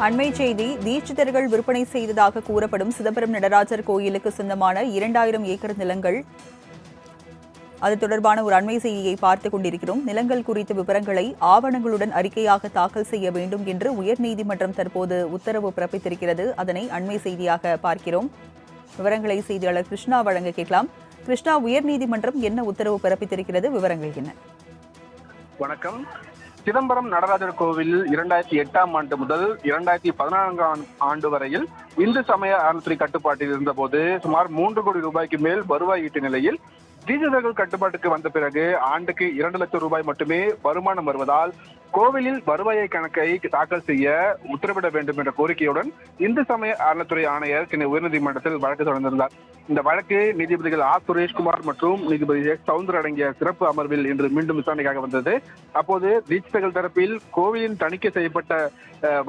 அண்மை செய்தி தீட்சிதர்கள் விற்பனை செய்ததாக கூறப்படும் சிதம்பரம் நடராஜர் கோயிலுக்கு சொந்தமான 2000 ஏக்கர் நிலங்கள் அது தொடர்பான ஒரு அண்மை செய்தியை பார்த்துக் கொண்டிருக்கிறோம். நிலங்கள் குறித்த விவரங்களை ஆவணங்களுடன் அறிக்கையாக தாக்கல் செய்ய வேண்டும் என்று உயர்நீதிமன்றம் தற்போது உத்தரவு பிறப்பித்திருக்கிறது. அதனை அண்மை செய்தியாக பார்க்கிறோம். விவரங்களை செய்தியாளர் கிருஷ்ணா வழங்க கேட்கலாம். கிருஷ்ணா, உயர்நீதிமன்றம் என்ன உத்தரவு பிறப்பித்திருக்கிறது? விவரங்கள் என்ன? வணக்கம். சிதம்பரம் நடராஜர் கோவில் 2008ஆம் ஆண்டு முதல் 2014ஆம் ஆண்டு வரையில் இந்து சமய அறநிலையத்துறை கட்டுப்பாட்டில் இருந்தபோது சுமார் 3 கோடி ரூபாய்க்கு மேல் வருவாய் ஈட்ட நிலையில் தீட்சிதர்கள் கட்டுப்பாட்டுக்கு வந்த பிறகு ஆண்டுக்கு 2 லட்சம் ரூபாய் மட்டுமே வருமானம் வருவதால் கோவிலில் வருவாயை கணக்கை தாக்கல் செய்ய உத்தரவிட வேண்டும் என்ற கோரிக்கையுடன் இந்து சமய அறநிலையத்துறை ஆணையர் சென்னை உயர்நீதிமன்றத்தில் வழக்கு தொடர்ந்திருந்தார். இந்த வழக்கு நீதிபதிகள் ஆர் சுரேஷ்குமார் மற்றும் நீதிபதி எஸ் சவுந்தர் அடங்கிய சிறப்பு அமர்வில் இன்று மீண்டும் விசாரணைக்காக வந்தது. அப்போது தீட்சிதர்கள் தரப்பில் கோவிலின் தணிக்கை செய்யப்பட்ட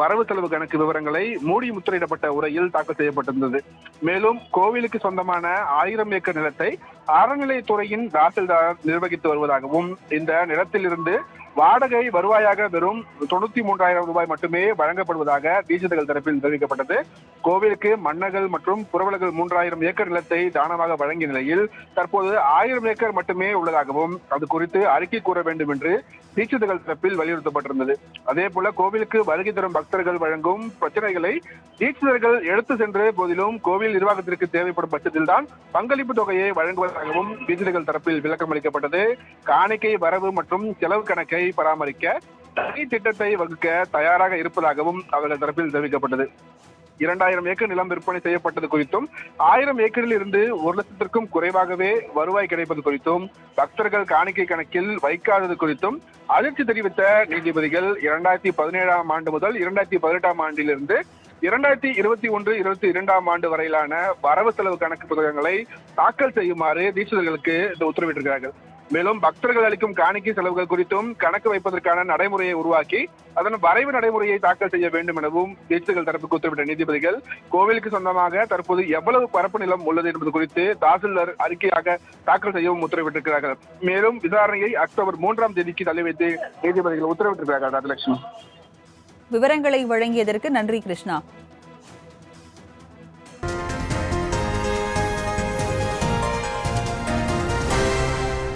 வரவு செலவு கணக்கு விவரங்களை மூடி முத்திரையிடப்பட்ட உரையில் தாக்கல் செய்யப்பட்டிருந்தது. மேலும் கோவிலுக்கு சொந்தமான 1000 ஏக்கர் நிலத்தை அறநிலையத்துறையின் தாசில்தார் நிர்வகித்து வருவதாகவும் இந்த நிலத்திலிருந்து வாடகை வருவாயாக வெறும் 93,000 ரூபாய் மட்டுமே வழங்கப்படுவதாக தீட்சிதர்கள் தரப்பில் தெரிவிக்கப்பட்டது. கோவிலுக்கு மன்னர்கள் மற்றும் புரவலர்கள் 3000 ஏக்கர் நிலத்தை தானமாக வழங்கிய நிலையில் தற்போது 1000 ஏக்கர் மட்டுமே உள்ளதாகவும் அது குறித்து அறிக்கை கூற வேண்டும் என்று தீட்சிதர்கள் தரப்பில் வலியுறுத்தப்பட்டிருந்தது. அதே போல கோவிலுக்கு வருகை தரும் பக்தர்கள் வழங்கும் பிரச்சனைகளை தீட்சிதர்கள் எடுத்து சென்ற போதிலும் கோவில் நிர்வாகத்திற்கு தேவைப்படும் பட்சத்தில் தான் பங்களிப்பு தொகையை வழங்குவதாகவும் தீட்சிதர்கள் தரப்பில் விளக்கம் அளிக்கப்பட்டது. காணிக்கை வரவு மற்றும் செலவு கணக்கை பராமரிக்க தனி திட்டத்தை வகுக்க தயாராக இருப்பதாகவும் அவர்கள் தரப்பில் தெரிவிக்கப்பட்டது. 2000 ஏக்கர் நிலம் விற்பனை செய்யப்பட்டது குறித்தும் 1000 ஏக்கரில் இருந்து 1 லட்சத்திற்கும் குறைவாகவே வருவாய் கிடைப்பது குறித்தும் பக்தர்கள் காணிக்கை கணக்கில் வைக்காதது குறித்தும் அதிர்ச்சி தெரிவித்த நீதிபதிகள் 2017ஆம் ஆண்டு முதல் 2018ஆம் ஆண்டிலிருந்து 2021-22ஆம் ஆண்டு வரையிலான வரவு செலவு கணக்கு புத்தகங்களை தாக்கல் செய்யுமாறு தீட்சிதர்களுக்கு உத்தரவிட்டிருக்கிறார்கள். மேலும் பக்தர்கள் அளிக்கும் காணிக்கை செலவுகள் குறித்தும் கணக்கு வைப்பதற்கான நடைமுறையை உருவாக்கி அதன் வரைவு நடைமுறையை தாக்கல் செய்ய வேண்டும் எனவும் தீட்சிதர்கள் தரப்புக்கு உத்தரவிட்ட நீதிபதிகள் கோவிலுக்கு சொந்தமாக தற்போது எவ்வளவு பரப்பு நிலம் உள்ளது என்பது குறித்து தாசில்தார் அறிக்கையாக தாக்கல் செய்யவும் உத்தரவிட்டிருக்கிறார்கள். மேலும் விசாரணையை அக்டோபர் 3ஆம் தேதிக்கு தள்ளி வைத்து நீதிபதிகள் உத்தரவிட்டிருக்கிறார்கள். ராஜலட்சுமி, விவரங்களை வழங்கியதற்கு நன்றி கிருஷ்ணா.